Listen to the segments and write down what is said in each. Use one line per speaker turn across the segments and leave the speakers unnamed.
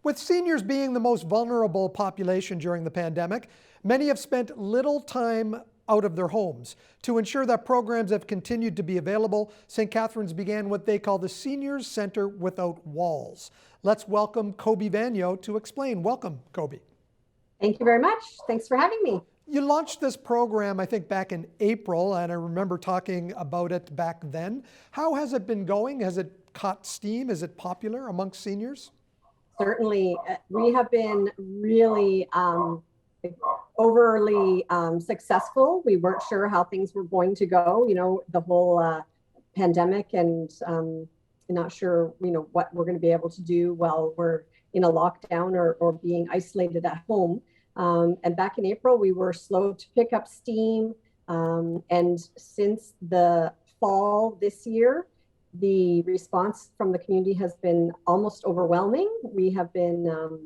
With seniors being the most vulnerable population during the pandemic, many have spent little time out of their homes. To ensure that programs have continued to be available, St. Catharines began what they call the Seniors Center Without Walls. Let's welcome Koby Vanyo to explain. Welcome, Koby.
Thank you very much. Thanks for having me.
You launched this program, I think, back in April, and I remember talking about it back then. How has it been going? Has it caught steam? Is it popular amongst seniors?
Certainly, we have been really overly successful. We weren't sure how things were going to go, the whole pandemic, and not sure, what we're going to be able to do while we're in a lockdown or being isolated at home. And back in April, we were slow to pick up steam. And since the fall this year, the response from the community has been almost overwhelming. We have been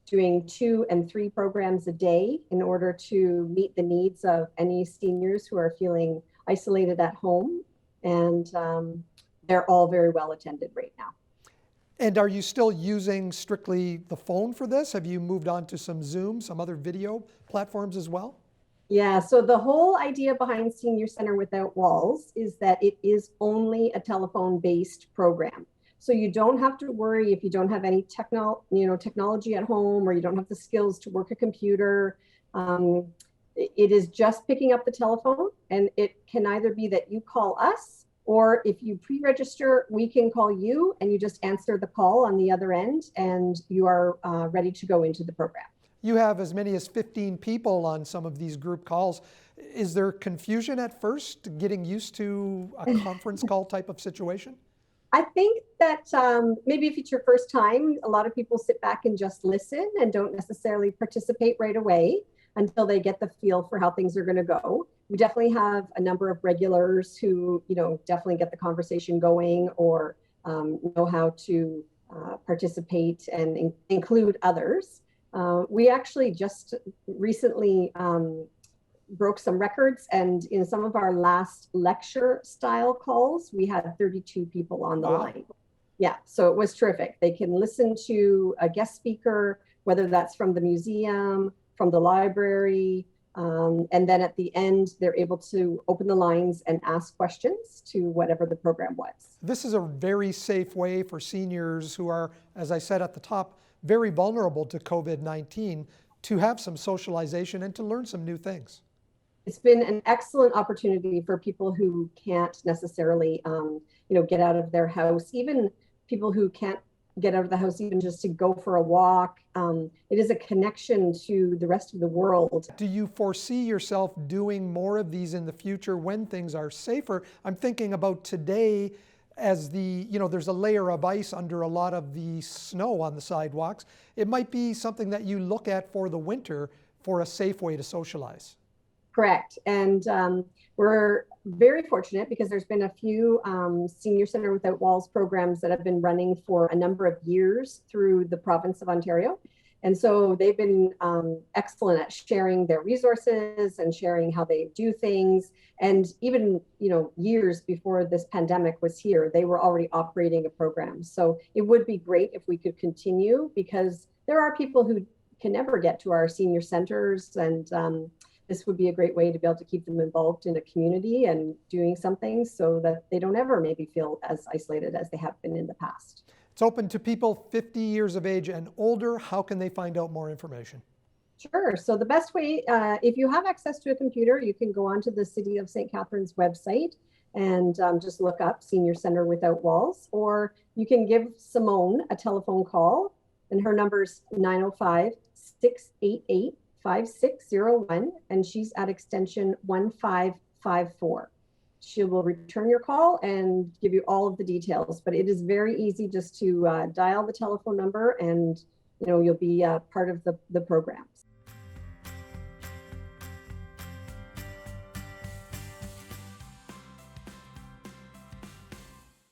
doing 2 and 3 programs a day in order to meet the needs of any seniors who are feeling isolated at home. And they're all very well attended right now.
And are you still using strictly the phone for this? Have you moved on to some Zoom, some other video platforms as well?
Yeah, so the whole idea behind Senior Center Without Walls is that it is only a telephone-based program. So you don't have to worry if you don't have any technology at home, or you don't have the skills to work a computer. It is just picking up the telephone, and it can either be that you call us, or if you pre-register, we can call you and you just answer the call on the other end, and you are ready to go into the program.
You have as many as 15 people on some of these group calls. Is there confusion at first getting used to a conference call type of situation?
I think that maybe if it's your first time, a lot of people sit back and just listen and don't necessarily participate right away until they get the feel for how things are going to go. We definitely have a number of regulars who, definitely get the conversation going, or know how to participate and include others. We actually just recently broke some records, and in some of our last lecture style calls, we had 32 people on the line. Yeah, so it was terrific. They can listen to a guest speaker, whether that's from the museum, from the library, and then at the end, they're able to open the lines and ask questions to whatever the program was.
This is a very safe way for seniors who are, as I said at the top, very vulnerable to COVID-19 to have some socialization and to learn some new things.
It's been an excellent opportunity for people who can't necessarily, get out of their house, even people who can't get out of the house, even just to go for a walk. It is a connection to the rest of the world.
Do you foresee yourself doing more of these in the future when things are safer? I'm thinking about today, as there's a layer of ice under a lot of the snow on the sidewalks. It might be something that you look at for the winter for a safe way to socialize.
Correct. And we're very fortunate because there's been a few Senior Center Without Walls programs that have been running for a number of years through the province of Ontario. And so they've been excellent at sharing their resources and sharing how they do things. And even, years before this pandemic was here, they were already operating a program. So it would be great if we could continue, because there are people who can never get to our senior centers, and this would be a great way to be able to keep them involved in a community and doing something so that they don't ever maybe feel as isolated as they have been in the past.
It's open to people 50 years of age and older. How can they find out more information?
Sure. So the best way, if you have access to a computer, you can go onto the City of St. Catharines website and just look up Senior Center Without Walls, or you can give Simone a telephone call, and her number is 905-688-5601, and she's at extension 1554. She will return your call and give you all of the details, but it is very easy just to dial the telephone number, and you'll be part of the programs.